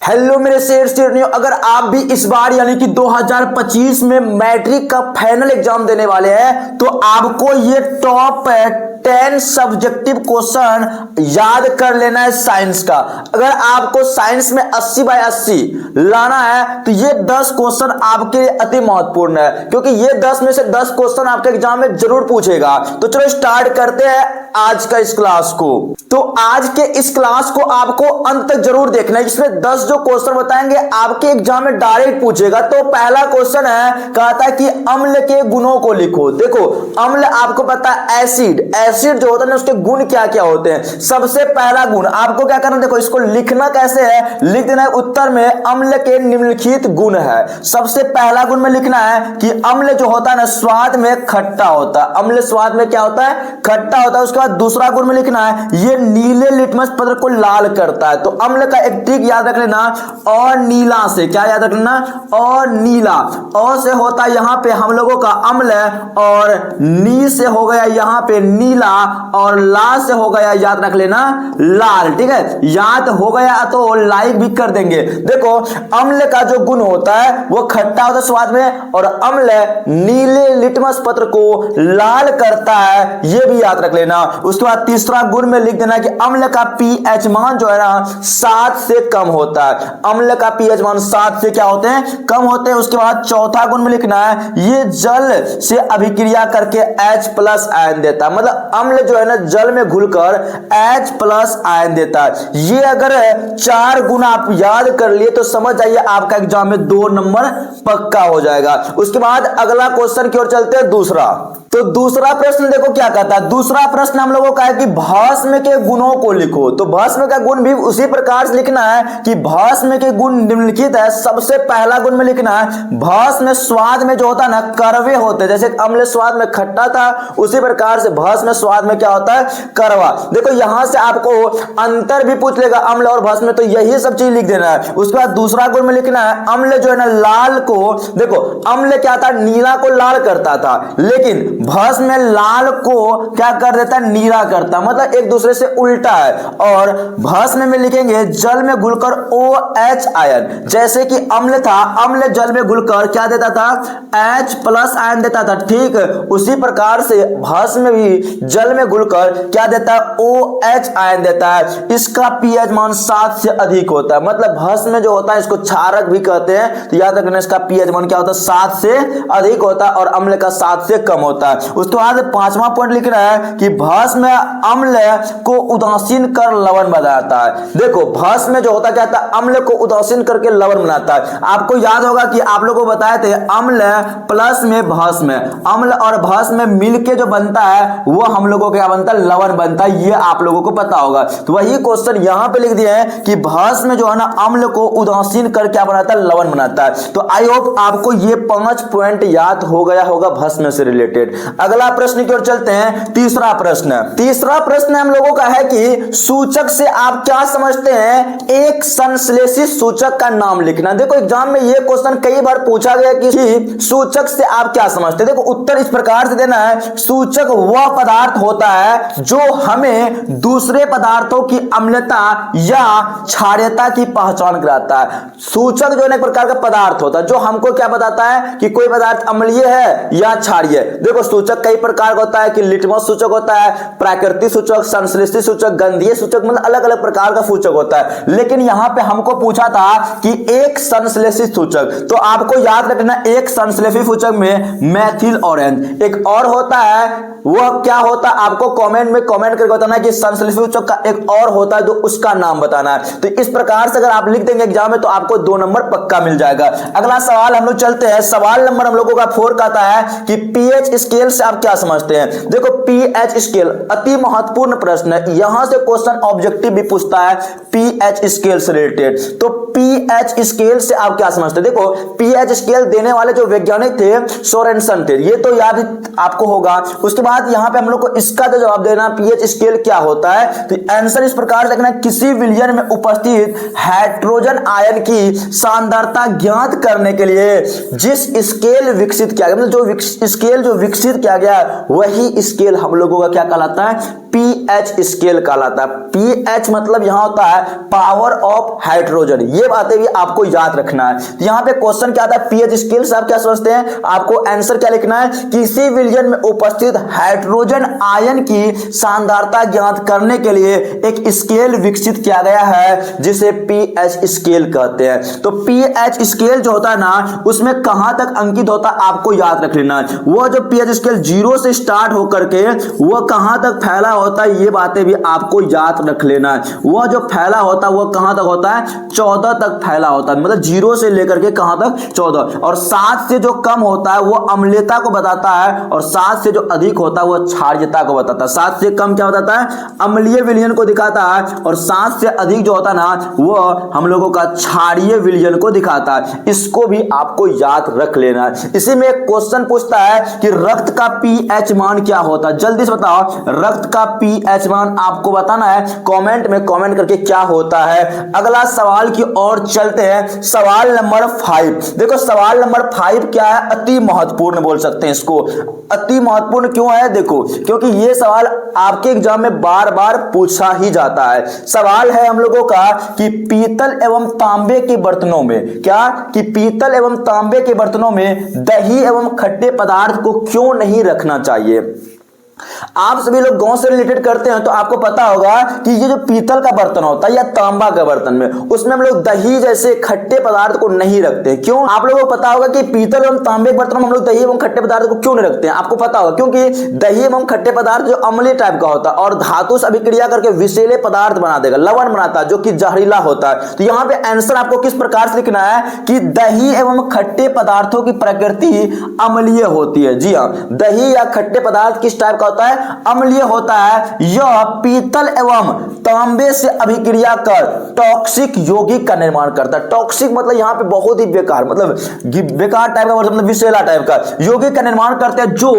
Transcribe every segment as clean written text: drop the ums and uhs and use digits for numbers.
Hello मेरे शेर शेरनियों, अगर आप भी इस बार यानी कि 2025 में मैट्रिक का फाइनल एग्जाम देने वाले हैं तो आपको ये टॉप 10 सब्जेक्टिव क्वेश्चन याद कर लेना है साइंस का। अगर आपको साइंस में 80 बाय 80 लाना है तो ये 10 क्वेश्चन आपके लिए अति महत्वपूर्ण है, क्योंकि ये 10 में से 10 क्वेश्चन आपके एग्जाम में जरूर पूछेगा। तो चलो स्टार्ट करते हैं आज का इस क्लास को। तो आज के इस क्लास को आपको अंत तक जरूर देखना है, जिसमें 10 जो क्वेश्चन बताएंगे आपके एग्जाम में डायरेक्ट पूछेगा। तो पहला क्वेश्चन है, कहता है कि अम्ल के गुणों को लिखो। देखो अम्ल आपको पता है एसिड जो होता है ना, उसके गुण क्या क्या होते हैं। सबसे पहला गुण आपको क्या करना, देखो इसको लिखना कैसे है, लिख देना है उत्तर में अम्ल के निम्नलिखित गुण है। सबसे पहला गुण में लिखना है कि अम्ल जो होता है ना स्वाद में खट्टा होता है। अम्ल स्वाद में क्या होता है, खट्टा होता है। उसके बाद दूसरा गुण में लिखना है ये नीले लिटमस पत्र को लाल करता है। तो अम्ल का एक ट्रिक याद रख लेना, और नीला से क्या याद रख लेना, और नीला। और से होता है यहां पे हम लोगों का अम्ल, और नी से हो गया यहां पे नीला, और ला से हो गया याद रख लेना लाल। ठीक है, याद हो गया तो लाइक भी कर देंगे। देखो अम्ल का जो गुण होता है वो खट्टा होता है स्वाद में, और अम्ल नीले लिटमस पत्र को लाल करता है, ये भी याद रख लेना। उसके बाद तीसरा गुण में लिख देना कि अम्ल का पीएच मान जो है ना 7 से कम होता है। अम्ल का पीएच मान 7 से क्या होते हैं, कम होते हैं। उसके बाद चौथा गुण में लिखना है ये जल से अभिक्रिया करके H+ आयन देता है। मतलब अम्ल जो है ना जल में घुलकर H+ आयन देता है। ये अगर 4 गुण आप याद कर लिए तो समझ जाइए आपका एग्जाम में 2 नंबर पक्का हो जाएगा। उसके बाद अगला क्वेश्चन की ओर चलते हैं, दूसरा। तो दूसरा प्रश्न देखो क्या कहता है। दूसरा प्रश्न हम लोगों का है कि भस्म के गुणों को लिखो। तो भस्म का गुण भी उसी प्रकार से लिखना है कि भस्म के गुण निम्नलिखित है। सबसे पहला गुण में लिखना है भस्म स्वाद में जो होता है ना कड़वे होते हैं। जैसे अम्ल स्वाद में खट्टा था, उसी प्रकार से भस्म स्वाद में क्या होता है, कड़वा। देखो यहां से आपको अंतर भी पूछ लेगा अम्ल और भस्म में, तो यही सब चीज लिख देना है। उसके बाद दूसरा गुण में लिखना है अम्ल जो है ना लाल को, देखो अम्ल क्या था, नीला को लाल करता था, लेकिन भस्म में लाल को क्या कर देता है, नीला करता। मतलब एक दूसरे से उल्टा है। और भस्म में लिखेंगे जल में घुलकर OH आयन। जैसे कि अम्ल था, अम्ल जल में घुलकर क्या देता था, H+ आयन देता था। ठीक उसी प्रकार से भस्म भी जल में घुलकर क्या देता है, OH आयन देता है। इसका पीएच मान 7 से अधिक होता है। मतलब भस्म जो होता है इसको क्षारक भी कहते हैं, तो याद रखना इसका पीएच मान क्या होता है, 7 से अधिक होता है, और अम्ल का 7 से कम होता है। उसके बाद पांचवा पॉइंट लिख रहा है कि भस्म अम्ल को उदासीन कर लवण बनाता है। देखो भस्म जो होता क्या था, अम्ल को उदासीन करके लवण बनाता है। आपको याद होगा कि आप लोगों को बताए थे अम्ल प्लस में भस्म, अम्ल और भस्म मिलके जो बनता है वो हम लोगों को क्या बनता है, लवण बनता है। ये आप लोगों को पता होगा। तो वही क्वेश्चन यहां पे लिख दिया है कि भस्म जो है ना अम्ल को उदासीन कर क्या बनाता है, लवण बनाता है। तो आई होप आपको ये 5 पॉइंट याद हो गया होगा भस्म से रिलेटेड। अगला प्रश्न की ओर चलते हैं, तीसरा प्रश्न। तीसरा प्रश्न हम लोगों का है कि सूचक से आप क्या समझते हैं, एक संश्लेषित सूचक का नाम लिखना। देखो एग्जाम में ये क्वेश्चन कई बार पूछा गया कि सूचक से आप क्या समझते हैं। देखो उत्तर इस प्रकार से देना है, सूचक वह पदार्थ होता है जो हमें दूसरे पदार्थों की अम्लता या क्षारीयता की पहचान कराता है। सूचक जो है एक प्रकार का पदार्थ होता है जो हमको क्या बताता है कि कोई पदार्थ अम्लीय है या क्षारीय। देखो सूचक कई प्रकार का होता है कि लिटमस सूचक होता है, प्राकृतिक सूचक, संश्लेषित सूचक, गंधीय सूचक, मतलब अलग अलग प्रकार का सूचक होता है। लेकिन यहां पे हमको पूछा था कि एक संश्लेषित सूचक, तो आपको याद रखना एक संश्लेषित सूचक में मैथिल ऑरेंज। एक और होता है वह क्या होता है, आपको कमेंट में कमेंट करके बताना है कि संश्लेषित सूचक का एक और होता है, तो उसका नाम बताना है। तो इस प्रकार से अगर आप लिख देंगे एग्जाम में तो आपको 2 नंबर पक्का मिल जाएगा। अगला सवाल हम लोग चलते हैं। सवाल नंबर हम लोगों का 4 कहता है कि पीएच स्केल से आप क्या समझते हैं। देखो पीएच स्केल अति महत्वपूर्ण प्रश्न है। यहां से क्वेश्चन ऑब्जेक्टिव भी पूछता है पीएच स्केल से रिलेटेड। तो पीएच स्केल से आप क्या समझते हैं। देखो पीएच स्केल देने वाले जो वैज्ञानिक थे सोरेनसन थे, ये तो याद आपको होगा। उसके बाद यहां पे हम लोग को इसका जो जवाब देना पीएच स्केल क्या होता है, तो आंसर इस प्रकार से लिखना, किसी विलयन में उपस्थित हाइड्रोजन आयन की सांद्रता ज्ञात करने के लिए जिस स्केल विकसित किया गया, मतलब जो स्केल जो विकसित विकसित किया गया वही स्केल हम लोगों का क्या कहलाता है, पीएच स्केल कहलाता है। पीएच मतलब यहां होता है पावर ऑफ हाइड्रोजन। ये बातें भी आपको याद रखना है। तो यहां पे क्वेश्चन क्या आता है, पीएच स्केल से आप क्या समझते हैं, आपको आंसर क्या लिखना है, किसी विलयन में उपस्थित हाइड्रोजन आयन की सांद्रता ज्ञात करने के लिए एक स्केल विकसित किया गया है जिसे पीएच स्केल कहते हैं। तो पीएच स्केल जो होता है ना, उसमें कहां तक अंकित होता है आपको याद रख लेना है। वो जो पीएच स्केल 0 से स्टार्ट होकर के वो कहां तक फैला होता है, ये बातें भी आपको याद रख लेना है। वो जो फैला होता है वो कहां तक होता है, 14 तक फैला होता है, मतलब 0 से लेकर के कहां तक, 14। और 7 से जो कम होता है वो अम्लता को बताता है, और 7 से जो अधिक होता है वो क्षारीयता को बताता है। 7 से कम क्या बताता है, अम्लीय विलयन को दिखाता है, और 7 से अधिक जो होता है ना वो हम लोगों का क्षारीय विलयन को दिखाता है। इसको भी आपको याद रख लेना है। इसी में एक क्वेश्चन पूछता है कि रक्त का पीएच मान क्या होता है, जल्दी से बताओ, रक्त का पीएच मान आपको बताना है, कमेंट में कमेंट करके क्या होता है। अगला सवाल की ओर चलते हैं, सवाल नंबर 5। देखो सवाल नंबर 5 क्या है, अति महत्वपूर्ण बोल सकते हैं इसको। अति महत्वपूर्ण क्यों है, देखो क्योंकि ये सवाल आपके एग्जाम में बार बार पूछा ही जाता है। सवाल है हम लोगों का कि पीतल एवं तांबे के बर्तनों में, क्या कि पीतल एवं तांबे के बर्तनों में दही एवं खट्टे पदार्थ को क्यों नहीं रखना चाहिए। आप सभी लोग गांव से रिलेटेड करते हैं तो आपको पता होगा कि ये जो पीतल का बर्तन होता है या तांबा का बर्तन में, उसमें हम लोग दही जैसे खट्टे पदार्थ को नहीं रखते। क्यों, आप लोगों को पता होगा कि पीतल एवं तांबे के बर्तनों में हम लोग दही एवं खट्टे पदार्थ को क्यों नहीं रखते हैं, आपको पता होगा क्योंकि दही एवं खट्टे पदार्थ जो अम्लीय टाइप का होता है और धातु से अभिक्रिया करके विषैले पदार्थ बना देगा, लवण बनाता है जो कि जहरीला होता है। तो यहाँ पे आंसर आपको किस प्रकार से लिखना है कि दही एवं खट्टे पदार्थों की प्रकृति अम्लीय होती है। जी हाँ, दही या खट्टे पदार्थ किस टाइप का होता है, अम्लीय होता है। यह पीतल एवं तांबे से अभिक्रिया कर टॉक्सिक यौगिक का निर्माण करता है। टॉक्सिक मतलब यहां पे बहुत ही बेकार, मतलब बेकार टाइप का, मतलब विषैला टाइप का यौगिक का निर्माण करते हैं जो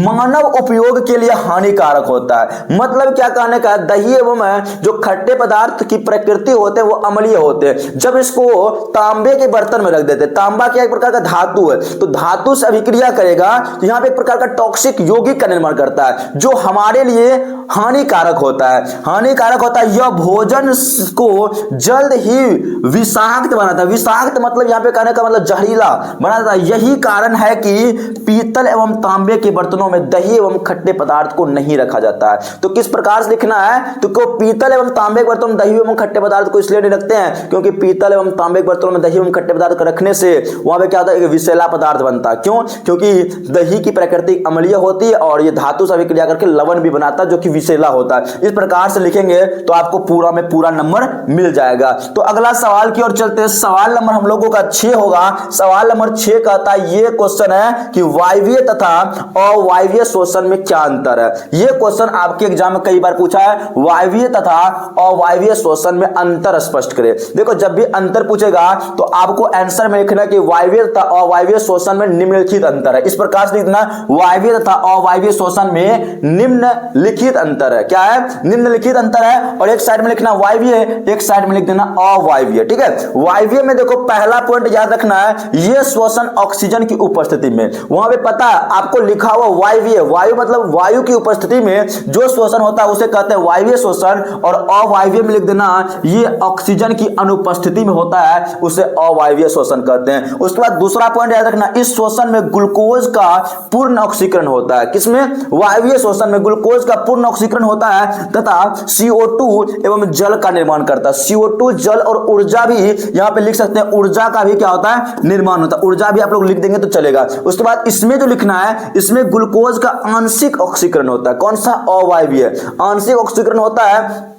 मानव उपयोग के लिए हानिकारक होता है। मतलब क्या कहने का, दही एवं जो खट्टे पदार्थ की प्रकृति होते हैं वो अम्लीय होते हैं। जब इसको तांबे के बर्तन में रख देते हैं, तांबा क्या एक प्रकार का धातु है, तो धातु से अभिक्रिया करेगा तो यहां पे एक प्रकार का टॉक्सिक यौगिक का निर्माण करता है जो हमारे लिए हानिकारक होता है, हानिकारक होता है। यह भोजन को जल्द ही विषाक्त बनाता है। विषाक्त मतलब यहां पे कहने का मतलब जहरीला बनाता है। यही कारण है कि पीतल एवं तांबे के बर्तनों में दही एवं खट्टे पदार्थ को नहीं रखा जाता है। तो किस प्रकार से लिखना है, तो पीतल एवं तांबे के बर्तनों में दही एवं खट्टे पदार्थ को इसलिए नहीं रखते हैं क्योंकि पीतल एवं तांबे के बर्तनों में दही एवं खट्टे पदार्थ को रखने से वहां पे क्या होता है, विषैला पदार्थ बनता है। क्यों, क्योंकि दही की प्रकृति अम्लीय होती है और ये धातु से अभिक्रिया करके लवण भी बनाता है जो कि विषैला होता है। इस प्रकार से लिखेंगे तो आपको पूरा में पूरा नंबर मिल जाएगा। तो अगला सवाल की ओर चलते हैं। सवाल नंबर हम लोगों का 6 होगा। सवाल नंबर 6 कहता है, ये क्वेश्चन है कि वायवीय तथा अवायवीय श्वसन में क्या अंतर है। ये क्वेश्चन आपके एग्जाम में कई बार पूछा है, वायवीय तथा अवायवीय श्वसन में अंतर स्पष्ट करें। देखो जब भी अंतर पूछेगा तो आपको आंसर में लिखना है कि वायवीय तथा अवायवीय श्वसन में निम्नलिखित अंतर है। इस प्रकार से लिखना, वायवीय तथा अवायवीय श्वसन में निम्नलिखित अंतर है। क्या है, निम्नलिखित अंतर है। और एक साइड में लिखना वायवीय, एक साइड में लिख देना अवायवीय। ठीक है, वायवीय में देखो पहला पॉइंट याद रखना है, यह श्वसन ऑक्सीजन की उपस्थिति में, वहां पे पता है आपको लिखा हुआ वायवीय, वायु मतलब वायु की उपस्थिति में जो श्वसन होता है उसे कहते हैं वायवीय श्वसन। और अवायवीय में लिख देना ये ऑक्सीजन की अनुपस्थिति में होता है, उसे अवायवीय श्वसन कहते हैं। उसके बाद दूसरा पॉइंट याद रखना, इस श्वसन में ग्लूकोज का पूर्ण ऑक्सीकरण होता है। किसमें, वायवीय श्वसन में ग्लूकोज का पूर्ण ऑक्सीकरण होता है तथा CO2 एवं जल का निर्माण करता है। CO2 जल और ऊर्जा भी यहां पे लिख सकते हैं, ऊर्जा का भी क्या होता है, निर्माण होता है। ऊर्जा भी आप लोग लिख देंगे तो चलेगा। उसके बाद इसमें जो लिखना है, इसमें ग्लूकोज का आंशिक ऑक्सीकरण होता है। कौन सा, अवायवीय, आंशिक ऑक्सीकरण होता है।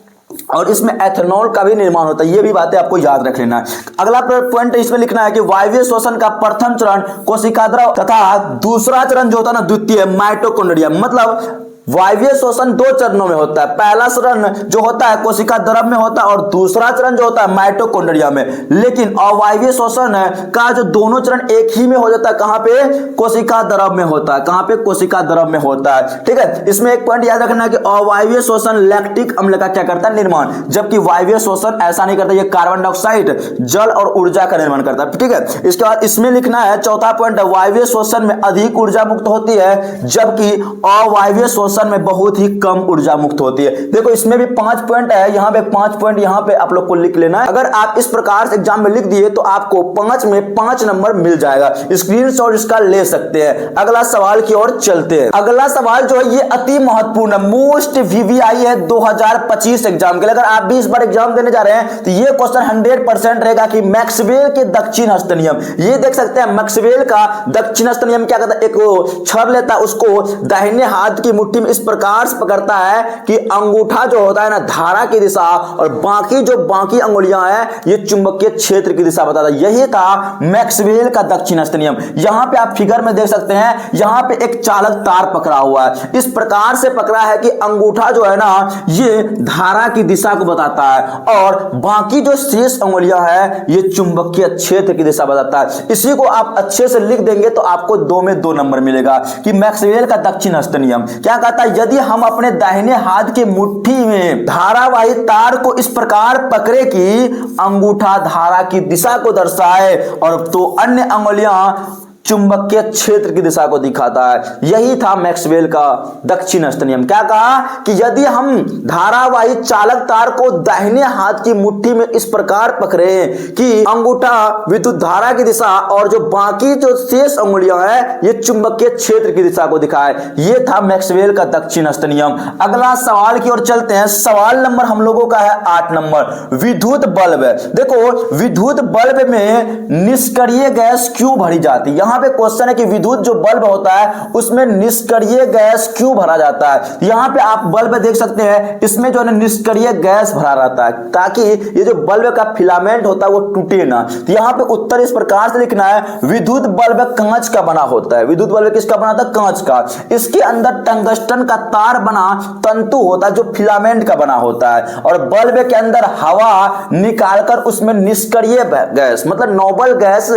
और इसमें एथेनॉल का भी निर्माण होता है। ये भी बातें आपको याद रख लेना है। अगला पॉइंट इसमें लिखना है कि वायवीय श्वसन का प्रथम चरण कोशिका द्रव तथा दूसरा चरण जो होता है ना, द्वितीय माइटोकॉन्ड्रिया, मतलब वायवीय श्वसन दो चरणों में होता है। पहला चरण जो होता है कोशिका द्रव में होता है और दूसरा चरण जो होता है माइटोकॉन्ड्रिया में। लेकिन अवायवीय श्वसन का जो दोनों चरण एक ही में हो जाता है, कहां पे? कोशिका द्रव में होता है। कहां पे? कोशिका द्रव में होता है। ठीक है, इसमें एक पॉइंट याद रखना है कि अवायवीय श्वसन लैक्टिक अम्ल का क्या करता है? निर्माण, जबकि वायवीय श्वसन ऐसा नहीं करता, ये कार्बन डाइऑक्साइड, जल और ऊर्जा का निर्माण करता है। ठीक है, इसके बाद इसमें लिखना है चौथा पॉइंट, वायवीय श्वसन में अधिक ऊर्जा मुक्त होती है, जबकि अवायवीय श्वसन में बहुत ही कम ऊर्जा मुक्त होती है। देखो इसमें भी 5 पॉइंट है, यहाँ पे 5 पॉइंट यहाँ पे आप लोग को लिख लेना है। अगर आप इस प्रकार से एग्जाम में लिख दिए तो आपको 5 में 5 नंबर मिल जाएगा। स्क्रीनशॉट इसका ले सकते हैं। अगला सवाल की ओर चलते हैं। अगला सवाल जो है ये अति महत्वपूर्ण, मोस्ट वीवीआई है 2025 एग्जाम के लिए। अगर आप भी इस बार एग्जाम देने जा रहे हैं तो ये क्वेश्चन 100% रहेगा कि मैक्सवेल के दक्षिण हस्त नियम। ये देख सकते हैं मैक्सवेल का दक्षिण हस्त नियम क्या करता है? एक छड़ लेता है, उसको दाहिने हाथ की मुट्ठी में इस प्रकार से पकड़ता है कि अंगूठा जो होता है ना धारा की दिशा और बाकी अंगुलियां हैं ये चुंबकीय क्षेत्र की दिशा बताता है। यही था मैक्सवेल का दक्षिण हस्त नियम। यहां पे आप फिगर में देख सकते हैं, यहां पे एक चालक तार पकड़ा हुआ है, इस प्रकार से पकड़ा है कि अंगूठा जो है ना ये धारा की दिशा को बताता है और बाकी जो शेष अंगुलियां हैं ये चुंबकीय क्षेत्र की दिशा बताता है। इसी को आप अच्छे से लिख देंगे तो आपको 2 में 2 नंबर मिलेगा कि मैक्सवेल का दक्षिण हस्त नियम क्या कहता है? यदि हम अपने दाहिने हाथ की मुट्ठी में धारावाही तार को इस प्रकार पकड़े कि अंगूठा धारा की दिशा को दर्शाए और तो अन्य अंगुलियां चुंबकीय क्षेत्र की दिशा को दिखाता है, यही था मैक्सवेल का दक्षिण हस्त नियम। क्या कहा कि यदि हम धारावाही चालक तार को दाहिने हाथ की मुट्ठी में इस प्रकार पकड़े कि अंगूठा विद्युत धारा की दिशा और जो बाकी जो शेष अंगुलियां हैं ये चुंबकीय क्षेत्र की दिशा को दिखाए, ये था मैक्सवेल का दक्षिण हस्त नियम। अगला सवाल की ओर चलते हैं। सवाल नंबर हम लोगों का है 8 नंबर, विद्युत बल्ब। देखो विद्युत बल्ब में निष्क्रिय गैस क्यों भरी जाती है? यहां पे क्वेश्चन है कि विद्युत जो बल्ब होता है उसमें निष्क्रिय गैस क्यों भरा जाता है। यहां पे आप बल्ब देख सकते हैं, इसमें जो है निष्क्रिय गैस भरा रहता है ताकि ये जो बल्ब का फिलामेंट होता है वो टूटे ना। तो यहां पे उत्तर इस प्रकार से लिखना है, विद्युत बल्ब कांच का बना होता है। विद्युत बल्ब किसका बना था? कांच का। इसके अंदर टंगस्टन का तार बना तंतु होता है जो फिलामेंट का बना होता है और बल्ब के अंदर हवा निकालकर उसमें निष्क्रिय गैस मतलब नोबल गैस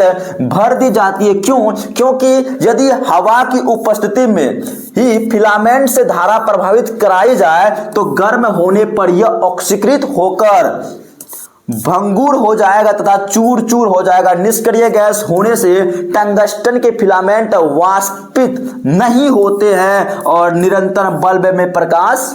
भर दी जाती है। क्यों? क्योंकि यदि हवा की उपस्थिति में ही फिलामेंट से धारा प्रभावित कराई जाए तो गर्म होने पर यह ऑक्सीकृत होकर भंगुर हो जाएगा तथा चूर चूर हो जाएगा। निष्क्रिय गैस होने से टंगस्टन के फिलामेंट वाष्पित नहीं होते हैं और निरंतर बल्ब में प्रकाश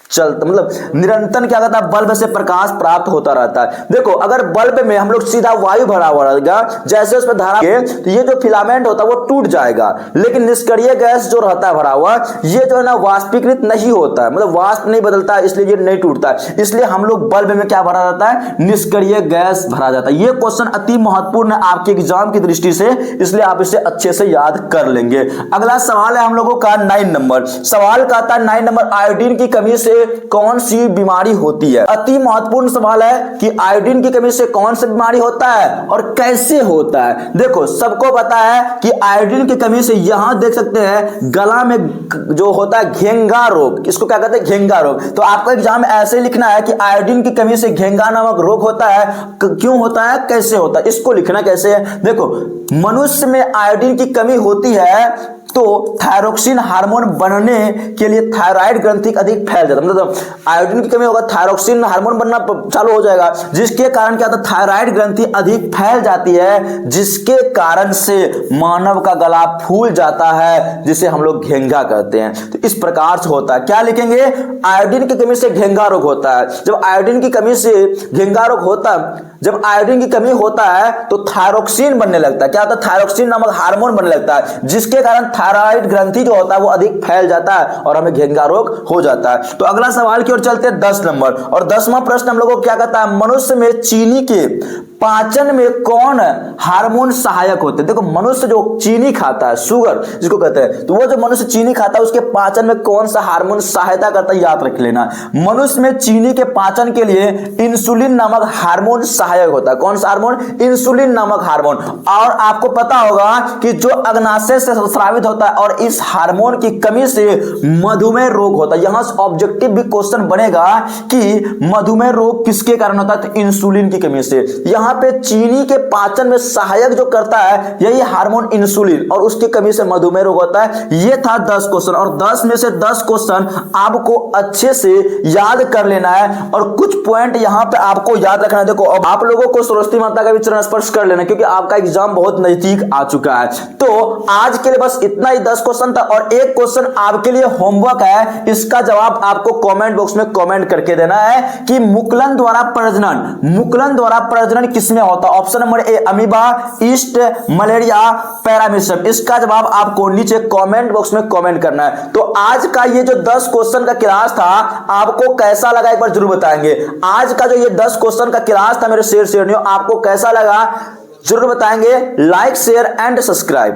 चलता मतलब निरंतर क्या कहता है? बल्ब से प्रकाश प्राप्त होता रहता है। देखो अगर बल्ब में हम लोग सीधा वायु भरा हुआ रहेगा, जैसे उसमें धारा तो ये जो फिलामेंट होता है वो टूट जाएगा, लेकिन निष्क्रिय गैस जो रहता है भरा हुआ ये जो है ना वाष्पीकृत नहीं होता है, मतलब वाष्प नहीं बदलता है, इसलिए ये नहीं टूटता है। इसलिए हम लोग बल्ब में क्या भरा रहता है? निष्क्रिय गैस भरा जाता है। ये क्वेश्चन अति महत्वपूर्ण है आपके एग्जाम की दृष्टि से, इसलिए आप इसे अच्छे से याद कर लेंगे। अगला सवाल है हम लोगों का 9 नंबर। सवाल कहता है 9 नंबर, आयोडीन की कमी से कौन सी बीमारी होती है? अति महत्वपूर्ण सवाल है कि आयोडीन की कमी से कौन सी बीमारी होता है और कैसे होता है। देखो सबको पता है कि आयोडीन की कमी से यहां देख सकते हैं गला में जो होता है घेंगा रोग, इसको क्या कहते हैं? घेंगा रोग। तो आपको एग्जाम में ऐसे लिखना है कि आयोडीन की कमी से घेंगा नामक रोग होता है। क्यों होता है, कैसे होता है, इसको लिखना कैसे है। देखो मनुष्य में आयोडीन की कमी होती है तो थायरोक्सिन हार्मोन बनने के लिए थायराइड ग्रंथि अधिक फैल जाता है। मतलब आयोडीन की कमी होगा थायरोक्सिन हार्मोन बनना चालू हो जाएगा, जिसके कारण क्या होता है? थायराइड ग्रंथि अधिक फैल जाती है, जिसके कारण से मानव का गला फूल जाता है, जिसे हम लोग घेंगा कहते हैं। तो इस प्रकार से होता है। क्या लिखेंगे? आयोडीन की कमी से घेंगा रोग होता है। जब आयोडीन की कमी से घेंगा रोग होता है, जब आयोडीन की कमी होता है तो थायरोक्सिन बनने लगता है। क्या होता है? थायरोक्सिन नामक हार्मोन बनने लगता है, जिसके कारण थायराइड ग्रंथि जो होता है वो अधिक फैल जाता है और हमें घेंगा रोग हो जाता है। तो अगला सवाल की ओर चलते हैं 10 नंबर। और 10वां प्रश्न हम लोगों को क्या कहता है? मनुष्य में चीनी के पाचन में कौन हार्मोन सहायक होते हैं? देखो मनुष्य जो चीनी खाता है, शुगर जिसको कहते हैं, तो वो जो मनुष्य चीनी खाता है उसके पाचन में कौन सा हार्मोन सहायता करता है? याद रख लेना। मनुष्य में चीनी के पाचन के लिए इंसुलिन नामक हार्मोन सहायता सहायक होता है। कौन सा हार्मोन? इंसुलिन नामक हार्मोन। और आपको पता होगा कि जो अग्नाशय से स्रावित होता है और इस हार्मोन की कमी से मधुमेह रोग होता है। यहां से ऑब्जेक्टिव भी क्वेश्चन बनेगा कि मधुमेह रोग किसके कारण होता है? तो इंसुलिन की कमी से। यहां पे चीनी के पाचन में सहायक जो करता है यही हार्मोन इंसुलिन, और उसकी कमी से मधुमेह रोग होता है। ये था 10 क्वेश्चन, और 10 में से 10 क्वेश्चन आपको अच्छे से याद कर लेना है। और कुछ पॉइंट यहां पे आपको याद रखना है। देखो, अब आप लोगों को सरस्वती माता का भी चरण स्पर्श कर लेना, क्योंकि आपका एग्जाम बहुत नजदीक आ चुका है। तो आज के लिए बस इतना ही 10 क्वेश्चन था, और एक क्वेश्चन आपके लिए होमवर्क है। इसका जवाब आपको कमेंट बॉक्स में कमेंट करके देना है कि मुकुलन द्वारा प्रजनन किसमें होता है? Option number A amoeba, east, malaria, paramecium. इसका जवाब आपको नीचे कमेंट बॉक्स में कमेंट करना है। तो आज का ये जो 10 क्वेश्चन का क्लास था आपको कैसा लगा एक बार जरूर बताएंगे। आज का जो ये 10 क्वेश्चन का क्लास था मेरे शेयर आपको कैसा लगा जरूर बताएंगे। Like, share and subscribe.